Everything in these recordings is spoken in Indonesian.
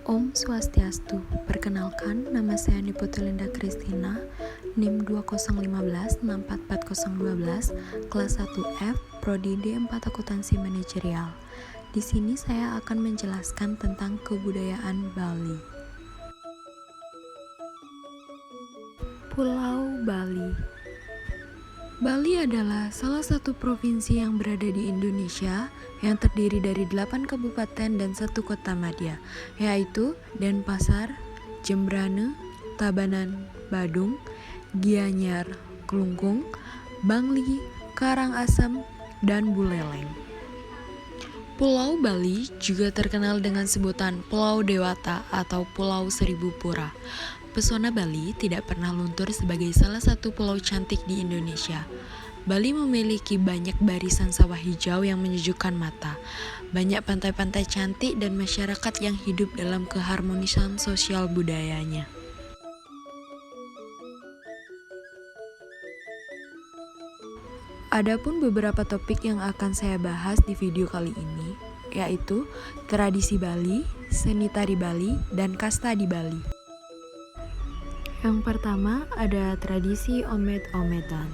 Om Swastiastu, perkenalkan nama saya Niputu Linda Kristina, NIM 2015644012, kelas 1F, Prodi D4 Akuntansi Manajerial. Di sini saya akan menjelaskan tentang kebudayaan Bali. Pulau Bali. Bali adalah salah satu provinsi yang berada di Indonesia yang terdiri dari 8 kabupaten dan 1 kota madya, yaitu Denpasar, Jembrane, Tabanan, Badung, Gianyar, Klungkung, Bangli, Karangasem, dan Buleleng. Pulau Bali juga terkenal dengan sebutan Pulau Dewata atau Pulau Seribu Pura. Pesona Bali tidak pernah luntur sebagai salah satu pulau cantik di Indonesia. Bali memiliki banyak barisan sawah hijau yang menyejukkan mata, banyak pantai-pantai cantik dan masyarakat yang hidup dalam keharmonisan sosial budayanya. Adapun beberapa topik yang akan saya bahas di video kali ini, yaitu tradisi Bali, seni tari Bali, dan kasta di Bali. Yang pertama ada tradisi omet-ometan.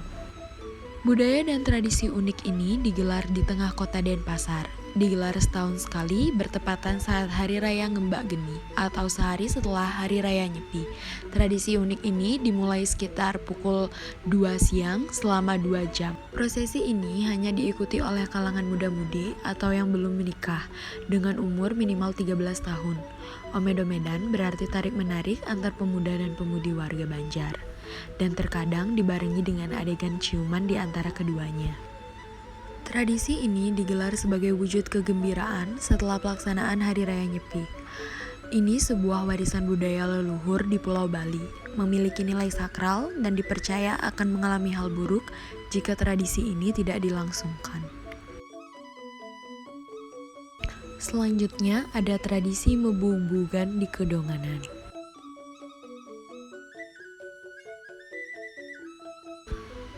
Budaya dan tradisi unik ini digelar di tengah kota Denpasar. Digelar setahun sekali bertepatan saat Hari Raya Ngembak Geni atau sehari setelah Hari Raya Nyepi. Tradisi unik ini dimulai sekitar pukul 2 siang selama 2 jam. Prosesi ini hanya diikuti oleh kalangan muda-mudi atau yang belum menikah dengan umur minimal 13 tahun. Omed-omedan berarti tarik-menarik antar pemuda dan pemudi warga Banjar, dan terkadang dibarengi dengan adegan ciuman di antara keduanya. Tradisi ini digelar sebagai wujud kegembiraan setelah pelaksanaan Hari Raya Nyepi. Ini sebuah warisan budaya leluhur di Pulau Bali, memiliki nilai sakral dan dipercaya akan mengalami hal buruk jika tradisi ini tidak dilangsungkan. Selanjutnya ada tradisi mebubugan di Kedonganan.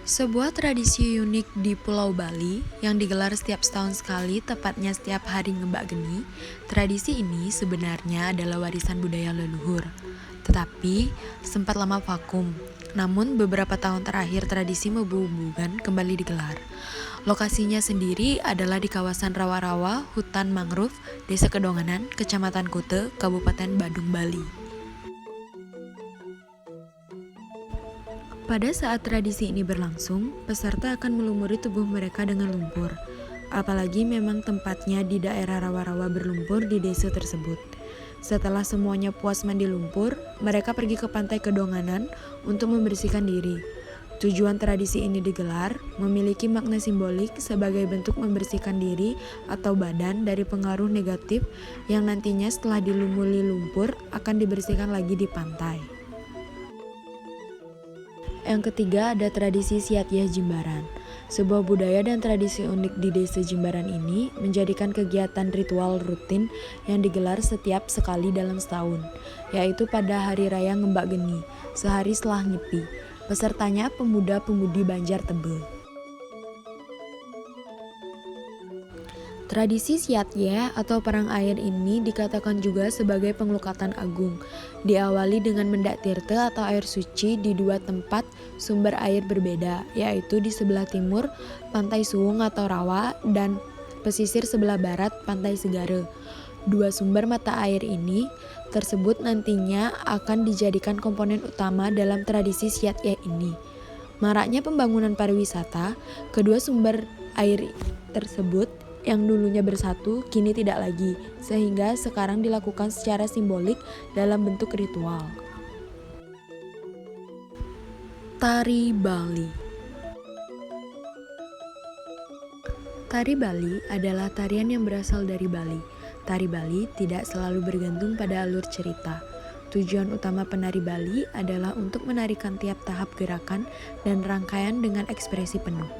Sebuah tradisi unik di Pulau Bali yang digelar setiap setahun sekali, tepatnya setiap hari Ngembak Geni. Tradisi ini sebenarnya adalah warisan budaya leluhur, tetapi sempat lama vakum. Namun beberapa tahun terakhir tradisi mebubugan kembali digelar. Lokasinya sendiri adalah di kawasan rawa-rawa hutan mangrove, Desa Kedonganan, Kecamatan Kute, Kabupaten Badung, Bali. Pada saat tradisi ini berlangsung, peserta akan melumuri tubuh mereka dengan lumpur. Apalagi memang tempatnya di daerah rawa-rawa berlumpur di desa tersebut. Setelah semuanya puas mandi lumpur, mereka pergi ke pantai Kedonganan untuk membersihkan diri. Tujuan tradisi ini digelar memiliki makna simbolik sebagai bentuk membersihkan diri atau badan dari pengaruh negatif yang nantinya setelah dilumuri lumpur akan dibersihkan lagi di pantai. Yang ketiga ada tradisi Siatyah Jimbaran. Sebuah budaya dan tradisi unik di desa Jimbaran ini menjadikan kegiatan ritual rutin yang digelar setiap sekali dalam setahun, yaitu pada Hari Raya Ngembak Geni, sehari setelah Nyepi. Pesertanya pemuda-pemudi Banjar Tebel. Tradisi Siatyah atau perang air ini dikatakan juga sebagai penglukatan agung. Diawali dengan mendak tirta atau air suci di 2 tempat sumber air berbeda, yaitu di sebelah timur Pantai Suwung atau Rawa dan pesisir sebelah barat Pantai Segara. 2 sumber mata air ini tersebut nantinya akan dijadikan komponen utama dalam tradisi Siatyah ini. Maraknya pembangunan pariwisata, kedua sumber air tersebut yang dulunya bersatu kini tidak lagi, sehingga sekarang dilakukan secara simbolik dalam bentuk ritual. Tari Bali. Tari Bali adalah tarian yang berasal dari Bali. Tari Bali tidak selalu bergantung pada alur cerita. Tujuan utama penari Bali adalah untuk menarikan tiap tahap gerakan dan rangkaian dengan ekspresi penuh.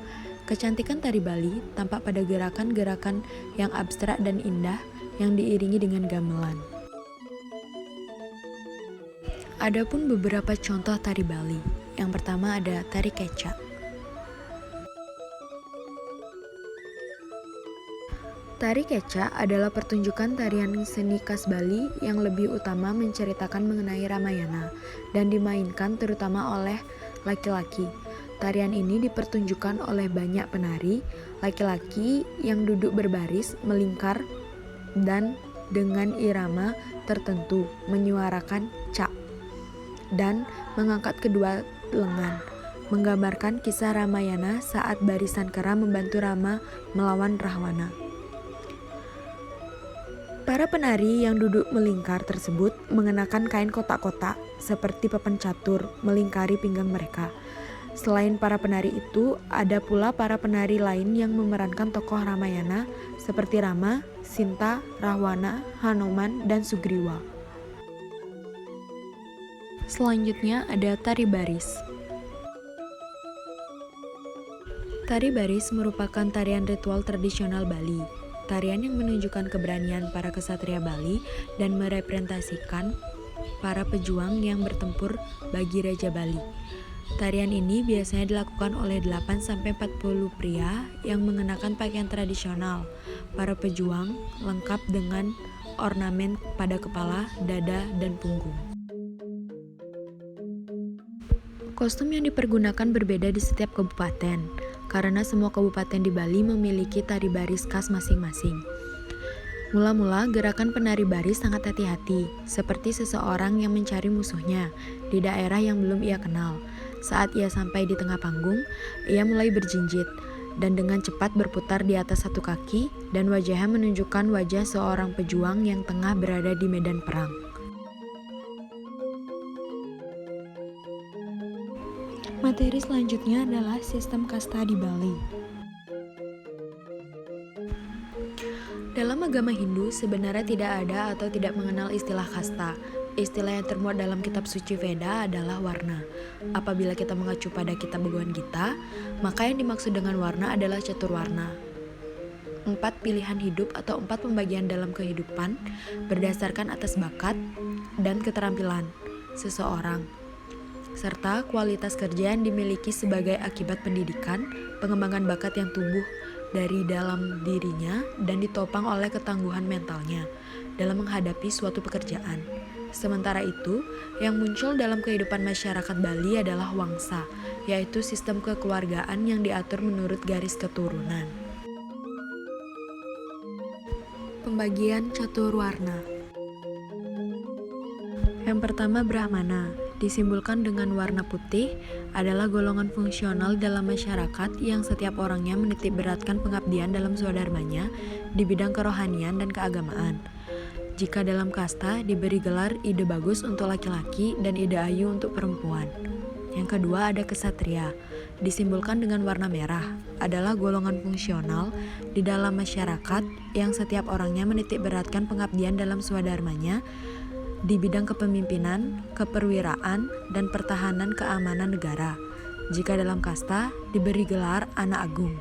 Kecantikan tari Bali tampak pada gerakan-gerakan yang abstrak dan indah yang diiringi dengan gamelan. Adapun beberapa contoh tari Bali. Yang pertama ada tari kecak. Tari Keca adalah pertunjukan tarian seni khas Bali yang lebih utama menceritakan mengenai Ramayana dan dimainkan terutama oleh laki-laki. Tarian ini dipertunjukkan oleh banyak penari laki-laki yang duduk berbaris, melingkar, dan dengan irama tertentu menyuarakan ca dan mengangkat kedua lengan, menggambarkan kisah Ramayana saat barisan kera membantu Rama melawan Rahwana. Para penari yang duduk melingkar tersebut mengenakan kain kotak-kotak seperti papan catur melingkari pinggang mereka. Selain para penari itu, ada pula para penari lain yang memerankan tokoh Ramayana seperti Rama, Sinta, Rahwana, Hanuman, dan Sugriwa. Selanjutnya ada tari baris. Tari baris merupakan tarian ritual tradisional Bali. Tarian yang menunjukkan keberanian para kesatria Bali dan merepresentasikan para pejuang yang bertempur bagi Raja Bali. Tarian ini biasanya dilakukan oleh 8-40 pria yang mengenakan pakaian tradisional. Para pejuang lengkap dengan ornamen pada kepala, dada, dan punggung. Kostum yang dipergunakan berbeda di setiap kabupaten, karena semua kabupaten di Bali memiliki tari baris khas masing-masing. Mula-mula, gerakan penari baris sangat hati-hati, seperti seseorang yang mencari musuhnya di daerah yang belum ia kenal. Saat ia sampai di tengah panggung, ia mulai berjinjit dan dengan cepat berputar di atas satu kaki dan wajahnya menunjukkan wajah seorang pejuang yang tengah berada di medan perang. Materi selanjutnya adalah sistem kasta di Bali. Dalam agama Hindu sebenarnya tidak ada atau tidak mengenal istilah kasta. Istilah yang termuat dalam kitab suci Veda adalah warna. Apabila kita mengacu pada kitab Bhagavad Gita, maka yang dimaksud dengan warna adalah caturwarna. 4 pilihan hidup atau 4 pembagian dalam kehidupan berdasarkan atas bakat dan keterampilan seseorang, serta kualitas kerja yang dimiliki sebagai akibat pendidikan, pengembangan bakat yang tumbuh dari dalam dirinya dan ditopang oleh ketangguhan mentalnya dalam menghadapi suatu pekerjaan. Sementara itu, yang muncul dalam kehidupan masyarakat Bali adalah wangsa, yaitu sistem kekeluargaan yang diatur menurut garis keturunan. Pembagian caturwarna. Yang pertama, Brahmana, disimbolkan dengan warna putih, adalah golongan fungsional dalam masyarakat yang setiap orangnya menitik beratkan pengabdian dalam swadharmanya di bidang kerohanian dan keagamaan. Jika dalam kasta diberi gelar ide bagus untuk laki-laki dan ide ayu untuk perempuan. Yang kedua ada kesatria, disimbolkan dengan warna merah, adalah golongan fungsional di dalam masyarakat yang setiap orangnya menitik beratkan pengabdian dalam swadharmanya di bidang kepemimpinan, keperwiraan, dan pertahanan keamanan negara. Jika dalam kasta, diberi gelar anak agung.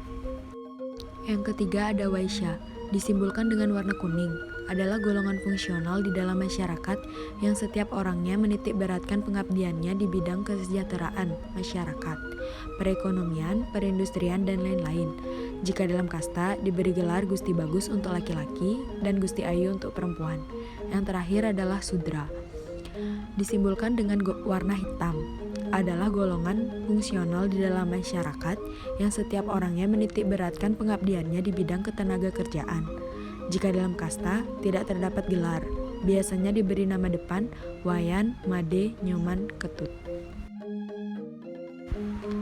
Yang ketiga ada Waisya, disimbolkan dengan warna kuning, adalah golongan fungsional di dalam masyarakat yang setiap orangnya menitik beratkan pengabdiannya di bidang kesejahteraan masyarakat, perekonomian, perindustrian, dan lain-lain. Jika dalam kasta, diberi gelar Gusti Bagus untuk laki-laki dan Gusti Ayu untuk perempuan. Yang terakhir adalah Sudra, disimbolkan dengan warna hitam, adalah golongan fungsional di dalam masyarakat yang setiap orangnya menitik beratkan pengabdiannya di bidang ketenaga kerjaan. Jika dalam kasta, tidak terdapat gelar, biasanya diberi nama depan Wayan, Made, Nyoman, Ketut.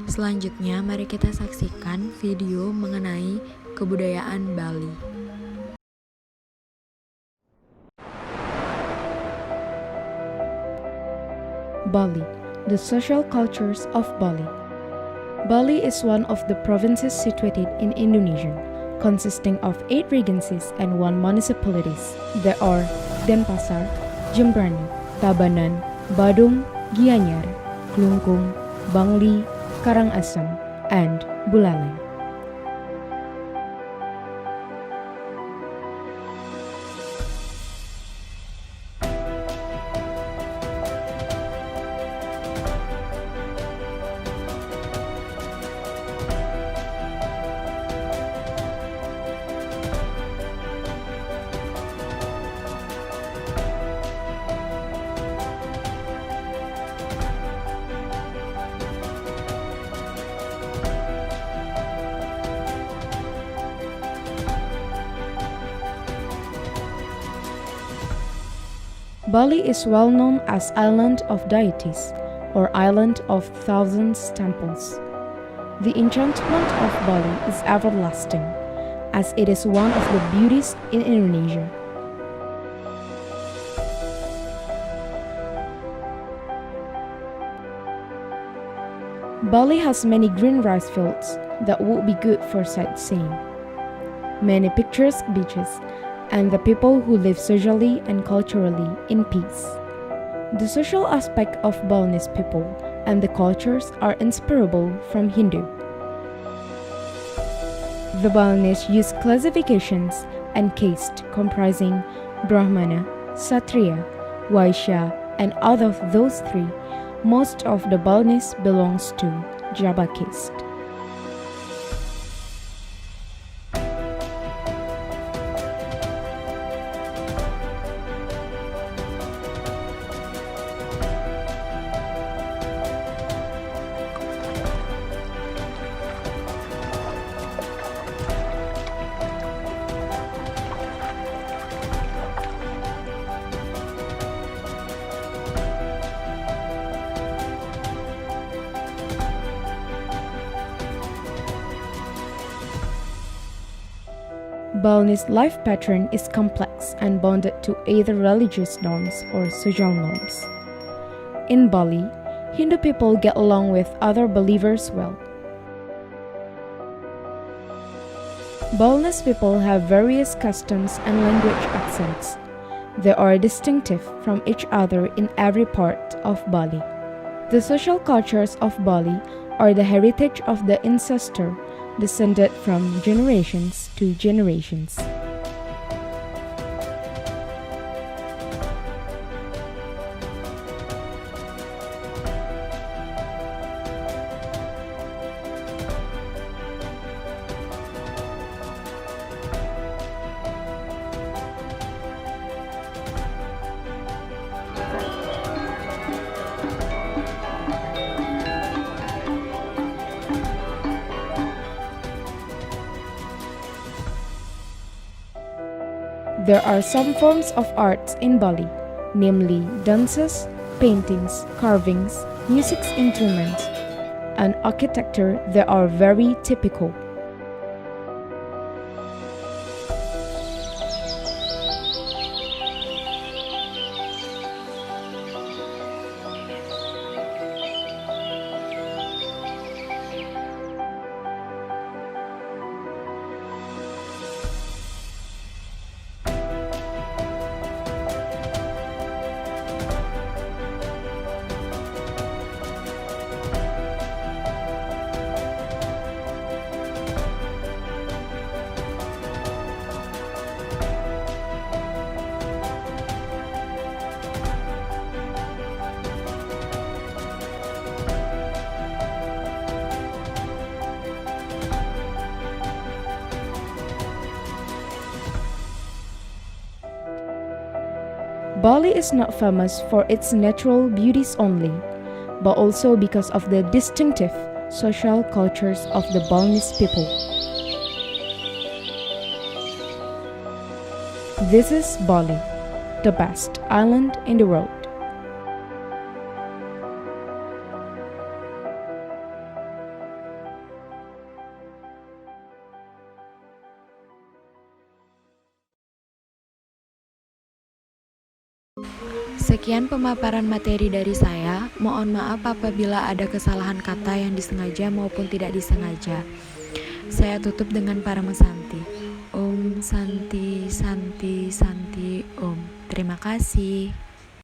Selanjutnya, mari kita saksikan video mengenai kebudayaan Bali. Bali, the social cultures of Bali. Bali is one of the provinces situated in Indonesia, consisting of 8 regencies and 1 municipalities. There are Denpasar, Jembrani, Tabanan, Badung, Gianyar, Klungkung, Bangli, Karangasem, and Buleleng. Bali is well known as Island of Deities or Island of Thousands Temples. The enchantment of Bali is everlasting, as it is one of the beauties in Indonesia. Bali has many green rice fields that would be good for sightseeing, many picturesque beaches, and the people who live socially and culturally in peace. The social aspect of Balinese people and the cultures are inseparable from Hindu. The Balinese use classifications and caste comprising Brahmana, Satriya, Vaishya, and out of those three, most of the Balinese belongs to Jaba caste. Balinese life pattern is complex and bounded to either religious norms or social norms. In Bali, Hindu people get along with other believers well. Balinese people have various customs and language accents. They are distinctive from each other in every part of Bali. The social cultures of Bali are the heritage of the ancestor descended from generations to generations. There are some forms of arts in Bali, namely dances, paintings, carvings, music instruments, and architecture that are very typical. Bali is not famous for its natural beauties only, but also because of the distinctive social cultures of the Balinese people. This is Bali, the best island in the world. Sekian pemaparan materi dari saya. Mohon maaf apabila ada kesalahan kata yang disengaja maupun tidak disengaja. Saya tutup dengan Parama Santi. Om Santi Santi Santi Om. Terima kasih.